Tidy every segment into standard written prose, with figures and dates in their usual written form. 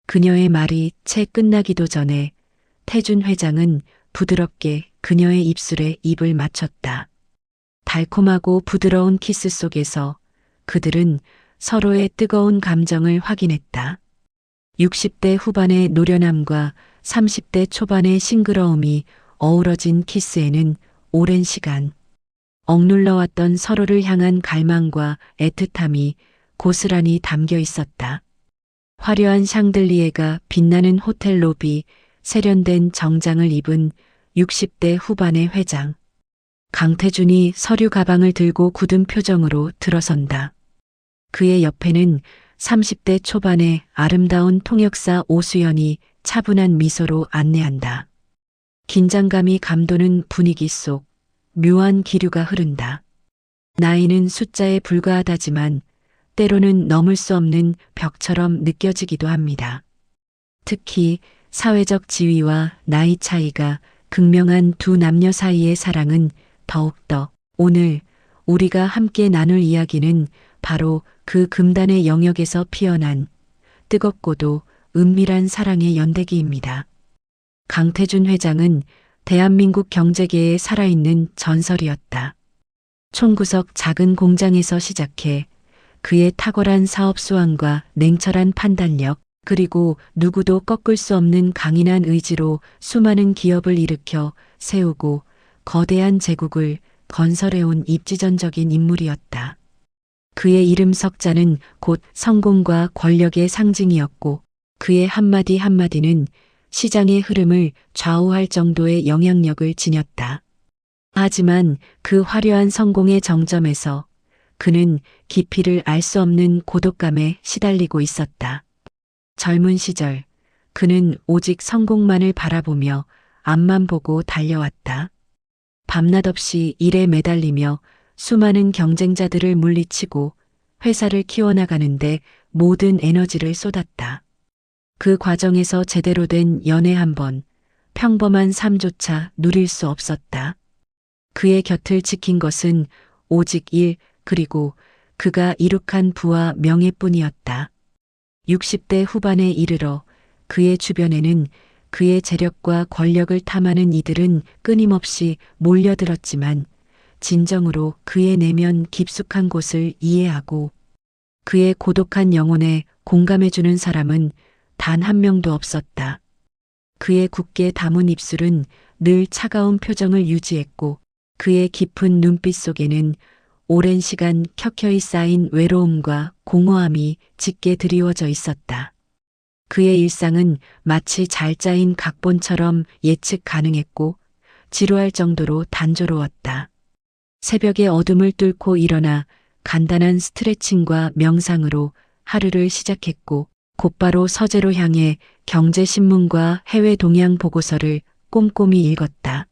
그녀의 말이 채 끝나기도 전에 태준 회장은 부드럽게 그녀의 입술에 입을 맞췄다. 달콤하고 부드러운 키스 속에서 그들은 서로의 뜨거운 감정을 확인했다. 60대 후반의 노련함과 30대 초반의 싱그러움이 어우러진 키스에는 오랜 시간 억눌러왔던 서로를 향한 갈망과 애틋함이 고스란히 담겨 있었다. 화려한 샹들리에가 빛나는 호텔 로비, 세련된 정장을 입은 60대 후반의 회장. 강태준이 서류 가방을 들고 굳은 표정으로 들어선다. 그의 옆에는 30대 초반의 아름다운 통역사 오수연이 차분한 미소로 안내한다. 긴장감이 감도는 분위기 속 묘한 기류가 흐른다. 나이는 숫자에 불과하다지만 때로는 넘을 수 없는 벽처럼 느껴지기도 합니다. 특히 사회적 지위와 나이 차이가 극명한 두 남녀 사이의 사랑은 더욱더. 오늘 우리가 함께 나눌 이야기는 바로 그 금단의 영역에서 피어난 뜨겁고도 은밀한 사랑의 연대기입니다. 강태준 회장은 대한민국 경제계에 살아있는 전설이었다. 총구석 작은 공장에서 시작해 그의 탁월한 사업 수완과 냉철한 판단력, 그리고 누구도 꺾을 수 없는 강인한 의지로 수많은 기업을 일으켜 세우고 거대한 제국을 건설해온 입지전적인 인물이었다. 그의 이름 석자는 곧 성공과 권력의 상징이었고 그의 한마디 한마디는 시장의 흐름을 좌우할 정도의 영향력을 지녔다. 하지만 그 화려한 성공의 정점에서 그는 깊이를 알 수 없는 고독감에 시달리고 있었다. 젊은 시절 그는 오직 성공만을 바라보며 앞만 보고 달려왔다. 밤낮 없이 일에 매달리며 수많은 경쟁자들을 물리치고 회사를 키워나가는데 모든 에너지를 쏟았다. 그 과정에서 제대로 된 연애 한 번, 평범한 삶조차 누릴 수 없었다. 그의 곁을 지킨 것은 오직 일, 그리고 그가 이룩한 부와 명예뿐이었다. 60대 후반에 이르러 그의 주변에는 그의 재력과 권력을 탐하는 이들은 끊임없이 몰려들었지만 진정으로 그의 내면 깊숙한 곳을 이해하고 그의 고독한 영혼에 공감해주는 사람은 단 한 명도 없었다. 그의 굳게 담은 입술은 늘 차가운 표정을 유지했고 그의 깊은 눈빛 속에는 오랜 시간 켜켜이 쌓인 외로움과 공허함이 짙게 드리워져 있었다. 그의 일상은 마치 잘 짜인 각본처럼 예측 가능했고 지루할 정도로 단조로웠다. 새벽의 어둠을 뚫고 일어나 간단한 스트레칭과 명상으로 하루를 시작했고 곧바로 서재로 향해 경제신문과 해외 동향 보고서를 꼼꼼히 읽었다.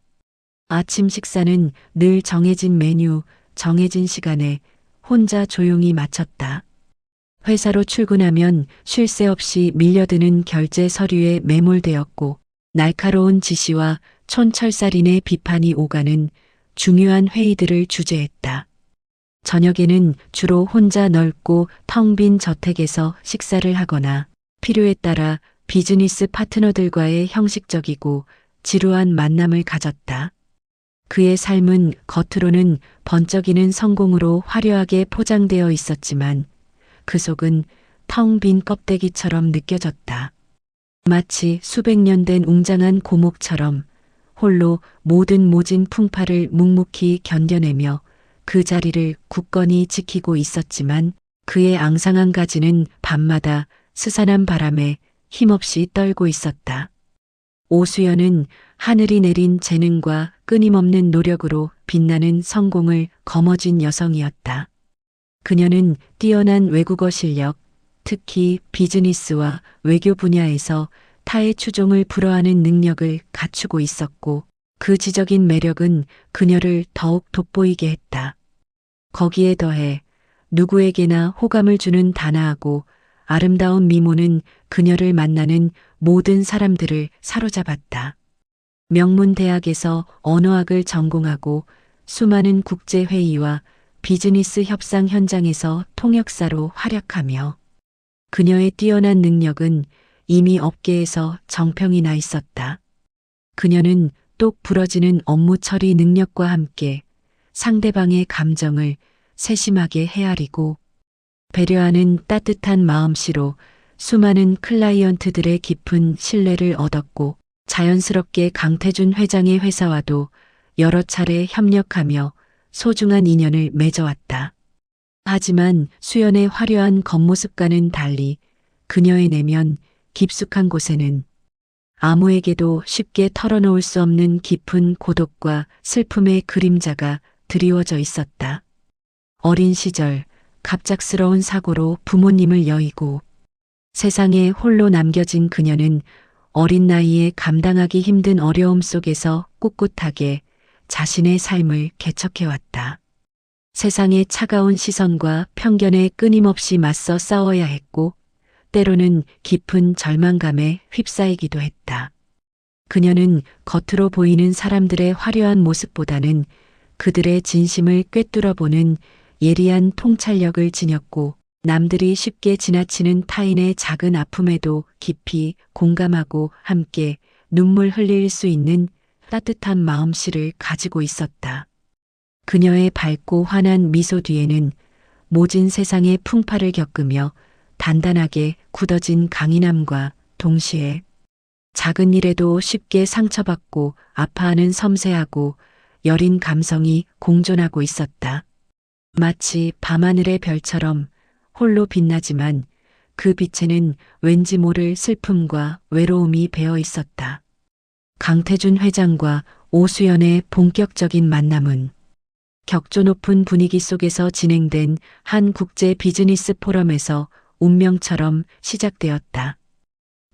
아침 식사는 늘 정해진 메뉴, 정해진 시간에 혼자 조용히 마쳤다. 회사로 출근하면 쉴 새 없이 밀려드는 결제 서류에 매몰되었고 날카로운 지시와 촌철살인의 비판이 오가는 중요한 회의들을 주재했다. 저녁에는 주로 혼자 넓고 텅 빈 저택에서 식사를 하거나 필요에 따라 비즈니스 파트너들과의 형식적이고 지루한 만남을 가졌다. 그의 삶은 겉으로는 번쩍이는 성공으로 화려하게 포장되어 있었지만 그 속은 텅 빈 껍데기처럼 느껴졌다. 마치 수백 년 된 웅장한 고목처럼 홀로 모든 모진 풍파를 묵묵히 견뎌내며 그 자리를 굳건히 지키고 있었지만 그의 앙상한 가지는 밤마다 스산한 바람에 힘없이 떨고 있었다. 오수연은 하늘이 내린 재능과 끊임없는 노력으로 빛나는 성공을 거머쥔 여성이었다. 그녀는 뛰어난 외국어 실력, 특히 비즈니스와 외교 분야에서 타의 추종을 불허하는 능력을 갖추고 있었고 그 지적인 매력은 그녀를 더욱 돋보이게 했다. 거기에 더해 누구에게나 호감을 주는 단아하고 아름다운 미모는 그녀를 만나는 모든 사람들을 사로잡았다. 명문 대학에서 언어학을 전공하고 수많은 국제회의와 비즈니스 협상 현장에서 통역사로 활약하며 그녀의 뛰어난 능력은 이미 업계에서 정평이 나 있었다. 그녀는 똑 부러지는 업무 처리 능력과 함께 상대방의 감정을 세심하게 헤아리고 배려하는 따뜻한 마음씨로 수많은 클라이언트들의 깊은 신뢰를 얻었고 자연스럽게 강태준 회장의 회사와도 여러 차례 협력하며 소중한 인연을 맺어왔다. 하지만 수연의 화려한 겉모습과는 달리 그녀의 내면 깊숙한 곳에는 아무에게도 쉽게 털어놓을 수 없는 깊은 고독과 슬픔의 그림자가 드리워져 있었다. 어린 시절 갑작스러운 사고로 부모님을 여의고 세상에 홀로 남겨진 그녀는 어린 나이에 감당하기 힘든 어려움 속에서 꿋꿋하게 자신의 삶을 개척해왔다. 세상의 차가운 시선과 편견에 끊임없이 맞서 싸워야 했고 때로는 깊은 절망감에 휩싸이기도 했다. 그녀는 겉으로 보이는 사람들의 화려한 모습보다는 그들의 진심을 꿰뚫어보는 예리한 통찰력을 지녔고 남들이 쉽게 지나치는 타인의 작은 아픔에도 깊이 공감하고 함께 눈물 흘릴 수 있는 따뜻한 마음씨를 가지고 있었다. 그녀의 밝고 환한 미소 뒤에는 모진 세상의 풍파를 겪으며 단단하게 굳어진 강인함과 동시에 작은 일에도 쉽게 상처받고 아파하는 섬세하고 여린 감성이 공존하고 있었다. 마치 밤하늘의 별처럼 홀로 빛나지만 그 빛에는 왠지 모를 슬픔과 외로움이 배어 있었다. 강태준 회장과 오수연의 본격적인 만남은 격조 높은 분위기 속에서 진행된 한 국제 비즈니스 포럼에서 운명처럼 시작되었다.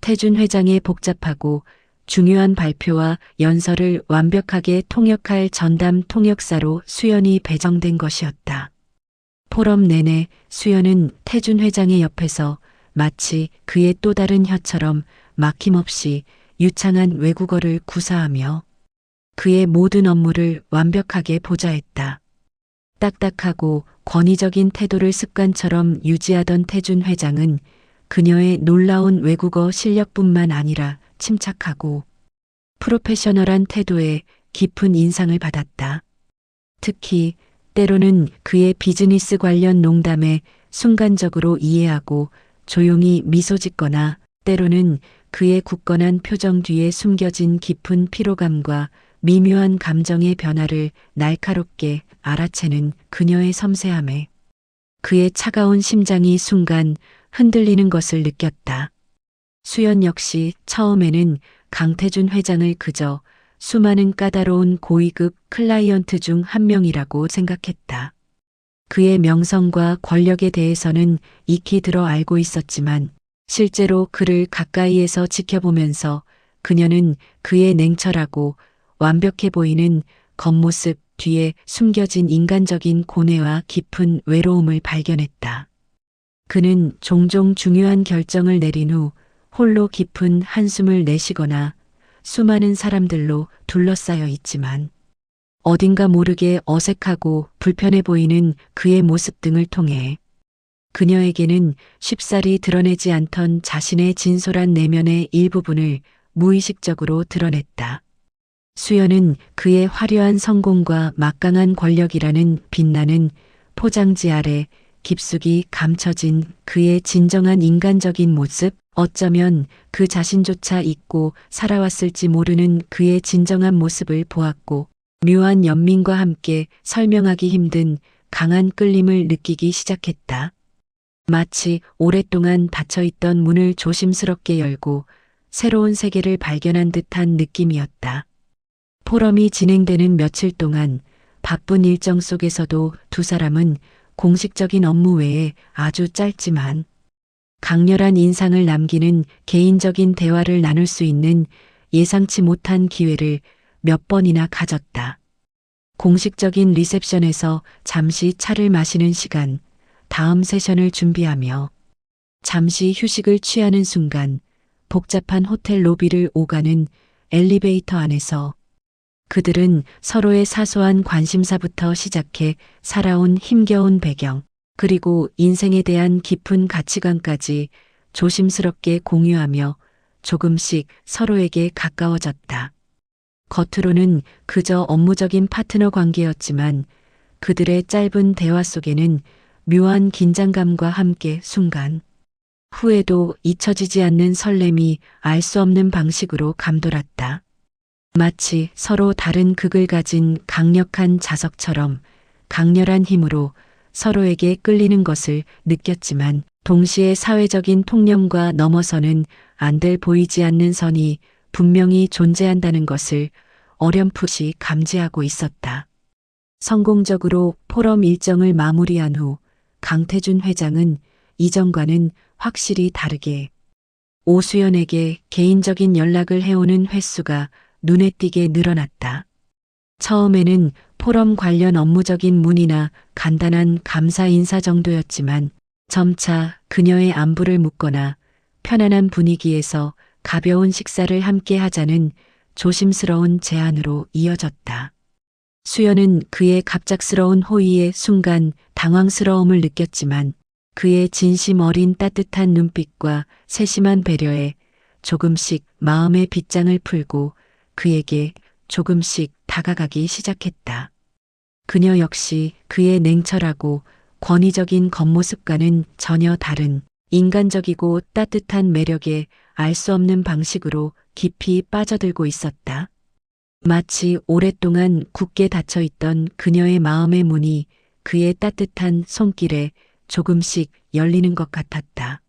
태준 회장의 복잡하고 중요한 발표와 연설을 완벽하게 통역할 전담 통역사로 수연이 배정된 것이었다. 포럼 내내 수연은 태준 회장의 옆에서 마치 그의 또 다른 혀처럼 막힘없이 유창한 외국어를 구사하며 그의 모든 업무를 완벽하게 보좌했다. 딱딱하고 권위적인 태도를 습관처럼 유지하던 태준 회장은 그녀의 놀라운 외국어 실력뿐만 아니라 침착하고 프로페셔널한 태도에 깊은 인상을 받았다. 특히 때로는 그의 비즈니스 관련 농담에 순간적으로 이해하고 조용히 미소 짓거나 때로는 그의 굳건한 표정 뒤에 숨겨진 깊은 피로감과 미묘한 감정의 변화를 날카롭게 알아채는 그녀의 섬세함에 그의 차가운 심장이 순간 흔들리는 것을 느꼈다. 수연 역시 처음에는 강태준 회장을 그저 수많은 까다로운 고위급 클라이언트 중 한 명이라고 생각했다. 그의 명성과 권력에 대해서는 익히 들어 알고 있었지만 실제로 그를 가까이에서 지켜보면서 그녀는 그의 냉철하고 완벽해 보이는 겉모습 뒤에 숨겨진 인간적인 고뇌와 깊은 외로움을 발견했다. 그는 종종 중요한 결정을 내린 후 홀로 깊은 한숨을 내쉬거나 수많은 사람들로 둘러싸여 있지만 어딘가 모르게 어색하고 불편해 보이는 그의 모습 등을 통해 그녀에게는 쉽사리 드러내지 않던 자신의 진솔한 내면의 일부분을 무의식적으로 드러냈다. 수연은 그의 화려한 성공과 막강한 권력이라는 빛나는 포장지 아래 깊숙이 감춰진 그의 진정한 인간적인 모습, 어쩌면 그 자신조차 잊고 살아왔을지 모르는 그의 진정한 모습을 보았고 묘한 연민과 함께 설명하기 힘든 강한 끌림을 느끼기 시작했다. 마치 오랫동안 닫혀있던 문을 조심스럽게 열고 새로운 세계를 발견한 듯한 느낌이었다. 포럼이 진행되는 며칠 동안 바쁜 일정 속에서도 두 사람은 공식적인 업무 외에 아주 짧지만 강렬한 인상을 남기는 개인적인 대화를 나눌 수 있는 예상치 못한 기회를 몇 번이나 가졌다. 공식적인 리셉션에서 잠시 차를 마시는 시간, 다음 세션을 준비하며 잠시 휴식을 취하는 순간 복잡한 호텔 로비를 오가는 엘리베이터 안에서 그들은 서로의 사소한 관심사부터 시작해 살아온 힘겨운 배경, 그리고 인생에 대한 깊은 가치관까지 조심스럽게 공유하며 조금씩 서로에게 가까워졌다. 겉으로는 그저 업무적인 파트너 관계였지만 그들의 짧은 대화 속에는 묘한 긴장감과 함께 순간 후에도 잊혀지지 않는 설렘이 알 수 없는 방식으로 감돌았다. 마치 서로 다른 극을 가진 강력한 자석처럼 강렬한 힘으로 서로에게 끌리는 것을 느꼈지만 동시에 사회적인 통념과 넘어서는 안 될 보이지 않는 선이 분명히 존재한다는 것을 어렴풋이 감지하고 있었다. 성공적으로 포럼 일정을 마무리한 후 강태준 회장은 이전과는 확실히 다르게 오수연에게 개인적인 연락을 해오는 횟수가 눈에 띄게 늘어났다. 처음에는 포럼 관련 업무적인 문의나 간단한 감사 인사 정도였지만 점차 그녀의 안부를 묻거나 편안한 분위기에서 가벼운 식사를 함께 하자는 조심스러운 제안으로 이어졌다. 수연은 그의 갑작스러운 호의에 순간 당황스러움을 느꼈지만 그의 진심 어린 따뜻한 눈빛과 세심한 배려에 조금씩 마음의 빗장을 풀고 그에게 조금씩 다가가기 시작했다. 그녀 역시 그의 냉철하고 권위적인 겉모습과는 전혀 다른 인간적이고 따뜻한 매력에 알 수 없는 방식으로 깊이 빠져들고 있었다. 마치 오랫동안 굳게 닫혀있던 그녀의 마음의 문이 그의 따뜻한 손길에 조금씩 열리는 것 같았다.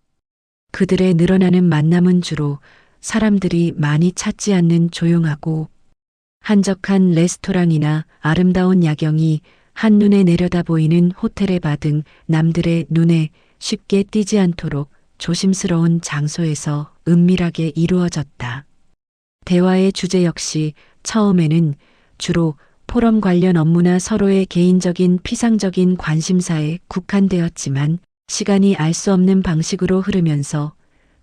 그들의 늘어나는 만남은 주로 사람들이 많이 찾지 않는 조용하고 한적한 레스토랑이나 아름다운 야경이 한눈에 내려다 보이는 호텔의 바 등 남들의 눈에 쉽게 띄지 않도록 조심스러운 장소에서 은밀하게 이루어졌다. 대화의 주제 역시 처음에는 주로 포럼 관련 업무나 서로의 개인적인 피상적인 관심사에 국한되었지만 시간이 알 수 없는 방식으로 흐르면서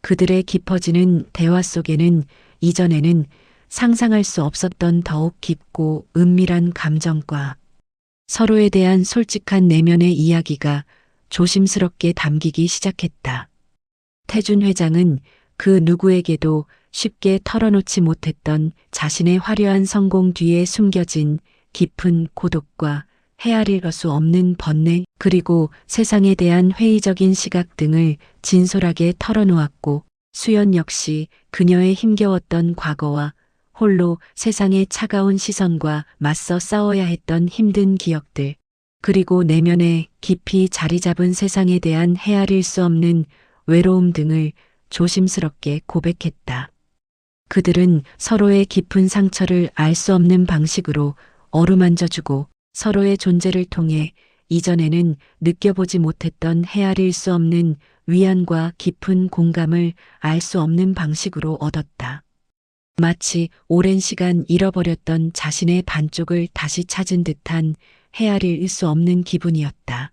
그들의 깊어지는 대화 속에는 이전에는 상상할 수 없었던 더욱 깊고 은밀한 감정과 서로에 대한 솔직한 내면의 이야기가 조심스럽게 담기기 시작했다. 태준 회장은 그 누구에게도 쉽게 털어놓지 못했던 자신의 화려한 성공 뒤에 숨겨진 깊은 고독과 헤아릴 수 없는 번뇌 그리고 세상에 대한 회의적인 시각 등을 진솔하게 털어놓았고 수연 역시 그녀의 힘겨웠던 과거와 홀로 세상의 차가운 시선과 맞서 싸워야 했던 힘든 기억들 그리고 내면에 깊이 자리 잡은 세상에 대한 헤아릴 수 없는 외로움 등을 조심스럽게 고백했다. 그들은 서로의 깊은 상처를 알 수 없는 방식으로 어루만져주고 서로의 존재를 통해 이전에는 느껴보지 못했던 헤아릴 수 없는 위안과 깊은 공감을 알 수 없는 방식으로 얻었다. 마치 오랜 시간 잃어버렸던 자신의 반쪽을 다시 찾은 듯한 헤아릴 수 없는 기분이었다.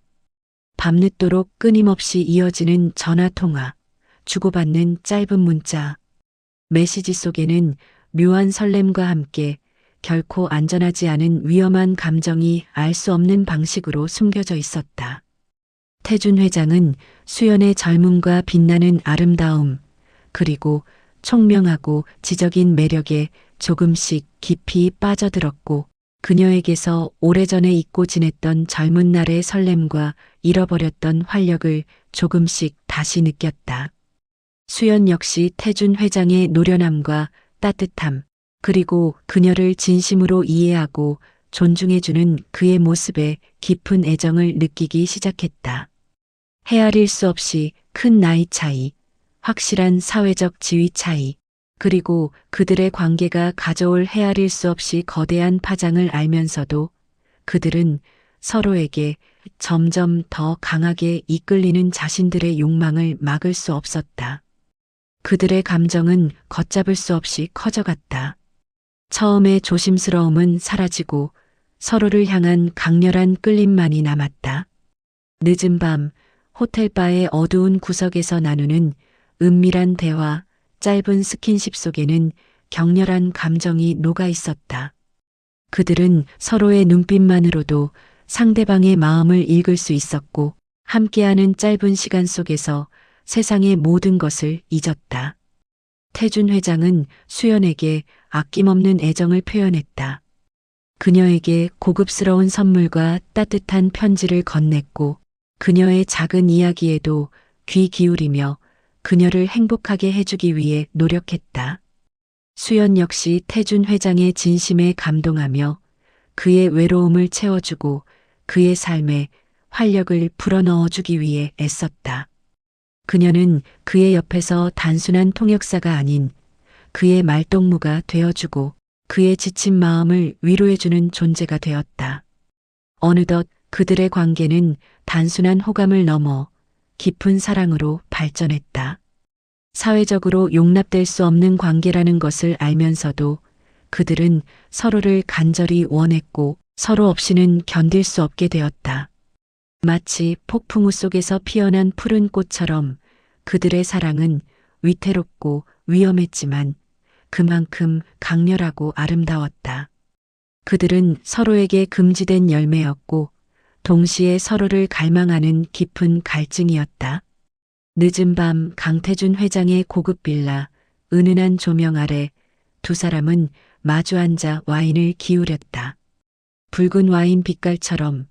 밤늦도록 끊임없이 이어지는 전화통화, 주고받는 짧은 문자, 메시지 속에는 묘한 설렘과 함께 결코 안전하지 않은 위험한 감정이 알 수 없는 방식으로 숨겨져 있었다. 태준 회장은 수연의 젊음과 빛나는 아름다움, 그리고 총명하고 지적인 매력에 조금씩 깊이 빠져들었고 그녀에게서 오래전에 잊고 지냈던 젊은 날의 설렘과 잃어버렸던 활력을 조금씩 다시 느꼈다. 수연 역시 태준 회장의 노련함과 따뜻함, 그리고 그녀를 진심으로 이해하고 존중해주는 그의 모습에 깊은 애정을 느끼기 시작했다. 헤아릴 수 없이 큰 나이 차이, 확실한 사회적 지위 차이, 그리고 그들의 관계가 가져올 헤아릴 수 없이 거대한 파장을 알면서도 그들은 서로에게 점점 더 강하게 이끌리는 자신들의 욕망을 막을 수 없었다. 그들의 감정은 걷잡을 수 없이 커져갔다. 처음의 조심스러움은 사라지고 서로를 향한 강렬한 끌림만이 남았다. 늦은 밤 호텔바의 어두운 구석에서 나누는 은밀한 대화, 짧은 스킨십 속에는 격렬한 감정이 녹아 있었다. 그들은 서로의 눈빛만으로도 상대방의 마음을 읽을 수 있었고 함께하는 짧은 시간 속에서 세상의 모든 것을 잊었다. 태준 회장은 수연에게 아낌없는 애정을 표현했다. 그녀에게 고급스러운 선물과 따뜻한 편지를 건넸고 그녀의 작은 이야기에도 귀 기울이며 그녀를 행복하게 해주기 위해 노력했다. 수연 역시 태준 회장의 진심에 감동하며 그의 외로움을 채워주고 그의 삶에 활력을 불어넣어주기 위해 애썼다. 그녀는 그의 옆에서 단순한 통역사가 아닌 그의 말동무가 되어주고 그의 지친 마음을 위로해주는 존재가 되었다. 어느덧 그들의 관계는 단순한 호감을 넘어 깊은 사랑으로 발전했다. 사회적으로 용납될 수 없는 관계라는 것을 알면서도 그들은 서로를 간절히 원했고 서로 없이는 견딜 수 없게 되었다. 마치 폭풍우 속에서 피어난 푸른 꽃처럼 그들의 사랑은 위태롭고 위험했지만 그만큼 강렬하고 아름다웠다. 그들은 서로에게 금지된 열매였고 동시에 서로를 갈망하는 깊은 갈증이었다. 늦은 밤 강태준 회장의 고급 빌라, 은은한 조명 아래 두 사람은 마주 앉아 와인을 기울였다. 붉은 와인 빛깔처럼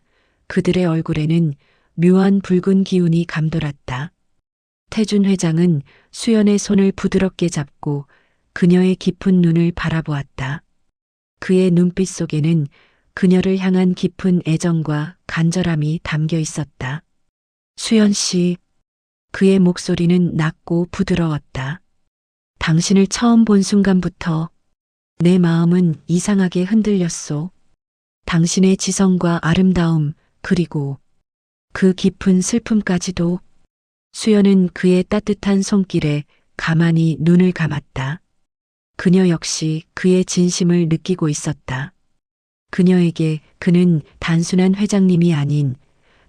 그들의 얼굴에는 묘한 붉은 기운이 감돌았다. 태준 회장은 수연의 손을 부드럽게 잡고 그녀의 깊은 눈을 바라보았다. 그의 눈빛 속에는 그녀를 향한 깊은 애정과 간절함이 담겨 있었다. 수연 씨, 그의 목소리는 낮고 부드러웠다. 당신을 처음 본 순간부터 내 마음은 이상하게 흔들렸소. 당신의 지성과 아름다움, 그리고 그 깊은 슬픔까지도. 수연은 그의 따뜻한 손길에 가만히 눈을 감았다. 그녀 역시 그의 진심을 느끼고 있었다. 그녀에게 그는 단순한 회장님이 아닌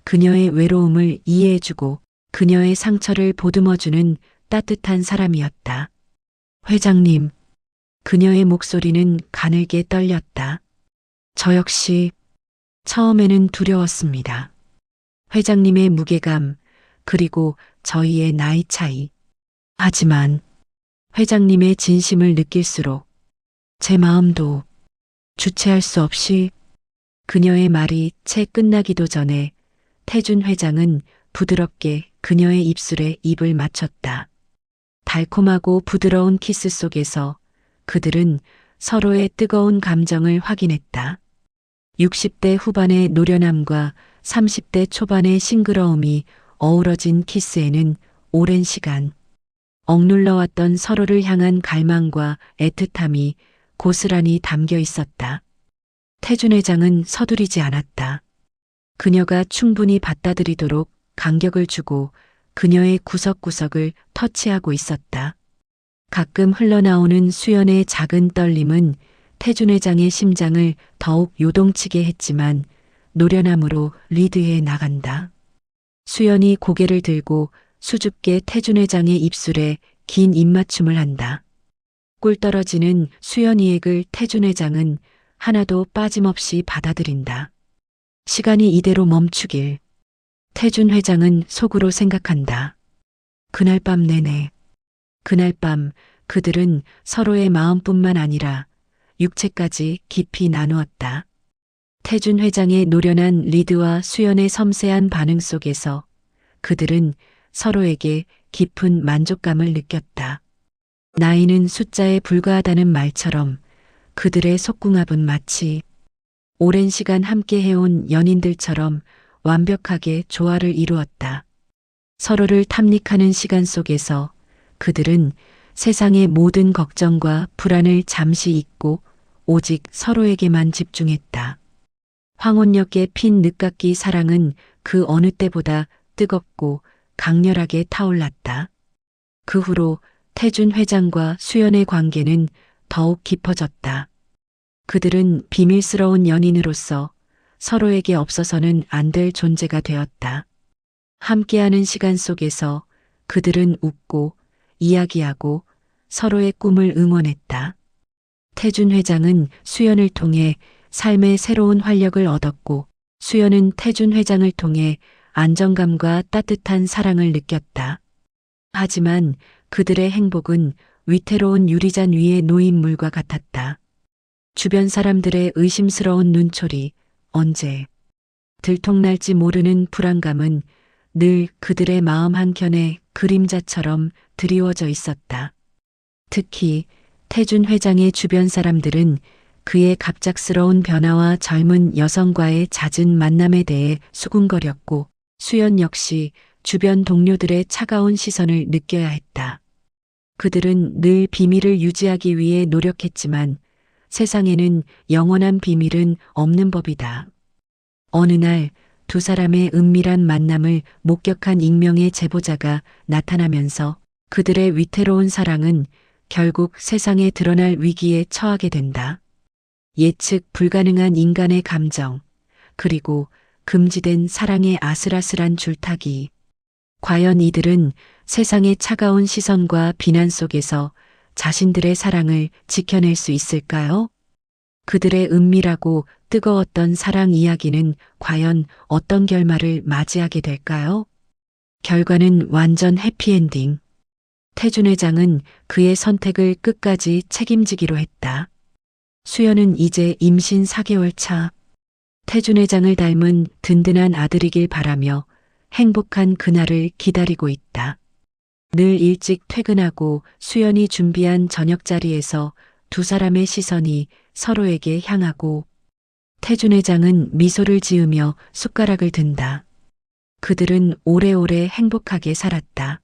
그녀의 외로움을 이해해주고 그녀의 상처를 보듬어주는 따뜻한 사람이었다. 회장님, 그녀의 목소리는 가늘게 떨렸다. 저 역시 처음에는 두려웠습니다. 회장님의 무게감, 그리고 저희의 나이 차이. 하지만 회장님의 진심을 느낄수록 제 마음도 주체할 수 없이. 그녀의 말이 채 끝나기도 전에 태준 회장은 부드럽게 그녀의 입술에 입을 맞췄다. 달콤하고 부드러운 키스 속에서 그들은 서로의 뜨거운 감정을 확인했다. 60대 후반의 노련함과 30대 초반의 싱그러움이 어우러진 키스에는 오랜 시간 억눌러왔던 서로를 향한 갈망과 애틋함이 고스란히 담겨 있었다. 태준 회장은 서두르지 않았다. 그녀가 충분히 받아들이도록 간격을 주고 그녀의 구석구석을 터치하고 있었다. 가끔 흘러나오는 수연의 작은 떨림은 태준 회장의 심장을 더욱 요동치게 했지만 노련함으로 리드해 나간다. 수연이 고개를 들고 수줍게 태준 회장의 입술에 긴 입맞춤을 한다. 꿀 떨어지는 수연이의 액을 태준 회장은 하나도 빠짐없이 받아들인다. 시간이 이대로 멈추길. 태준 회장은 속으로 생각한다. 그날 밤 내내. 그날 밤 그들은 서로의 마음뿐만 아니라 육체까지 깊이 나누었다. 태준 회장의 노련한 리드와 수연의 섬세한 반응 속에서 그들은 서로에게 깊은 만족감을 느꼈다. 나이는 숫자에 불과하다는 말처럼 그들의 속궁합은 마치 오랜 시간 함께 해온 연인들처럼 완벽하게 조화를 이루었다. 서로를 탐닉하는 시간 속에서 그들은 세상의 모든 걱정과 불안을 잠시 잊고 오직 서로에게만 집중했다. 황혼역의 핀 늦깎이 사랑은 그 어느 때보다 뜨겁고 강렬하게 타올랐다. 그 후로 태준 회장과 수연의 관계는 더욱 깊어졌다. 그들은 비밀스러운 연인으로서 서로에게 없어서는 안 될 존재가 되었다. 함께하는 시간 속에서 그들은 웃고 이야기하고 서로의 꿈을 응원했다. 태준 회장은 수연을 통해 삶의 새로운 활력을 얻었고 수연은 태준 회장을 통해 안정감과 따뜻한 사랑을 느꼈다. 하지만 그들의 행복은 위태로운 유리잔 위에 놓인 물과 같았다. 주변 사람들의 의심스러운 눈초리, 언제 들통날지 모르는 불안감은 늘 그들의 마음 한켠에 그림자처럼 드리워져 있었다. 특히 태준 회장의 주변 사람들은 그의 갑작스러운 변화와 젊은 여성과의 잦은 만남에 대해 수군거렸고 수연 역시 주변 동료들의 차가운 시선을 느껴야 했다. 그들은 늘 비밀을 유지하기 위해 노력했지만 세상에는 영원한 비밀은 없는 법이다. 어느 날 두 사람의 은밀한 만남을 목격한 익명의 제보자가 나타나면서 그들의 위태로운 사랑은 결국 세상에 드러날 위기에 처하게 된다. 예측 불가능한 인간의 감정, 그리고 금지된 사랑의 아슬아슬한 줄타기. 과연 이들은 세상의 차가운 시선과 비난 속에서 자신들의 사랑을 지켜낼 수 있을까요? 그들의 은밀하고 뜨거웠던 사랑 이야기는 과연 어떤 결말을 맞이하게 될까요? 결과는 완전 해피엔딩. 태준 회장은 그의 선택을 끝까지 책임지기로 했다. 수연은 이제 임신 4개월 차. 태준 회장을 닮은 든든한 아들이길 바라며 행복한 그날을 기다리고 있다. 늘 일찍 퇴근하고 수연이 준비한 저녁 자리에서 두 사람의 시선이 서로에게 향하고 태준 회장은 미소를 지으며 숟가락을 든다. 그들은 오래오래 행복하게 살았다.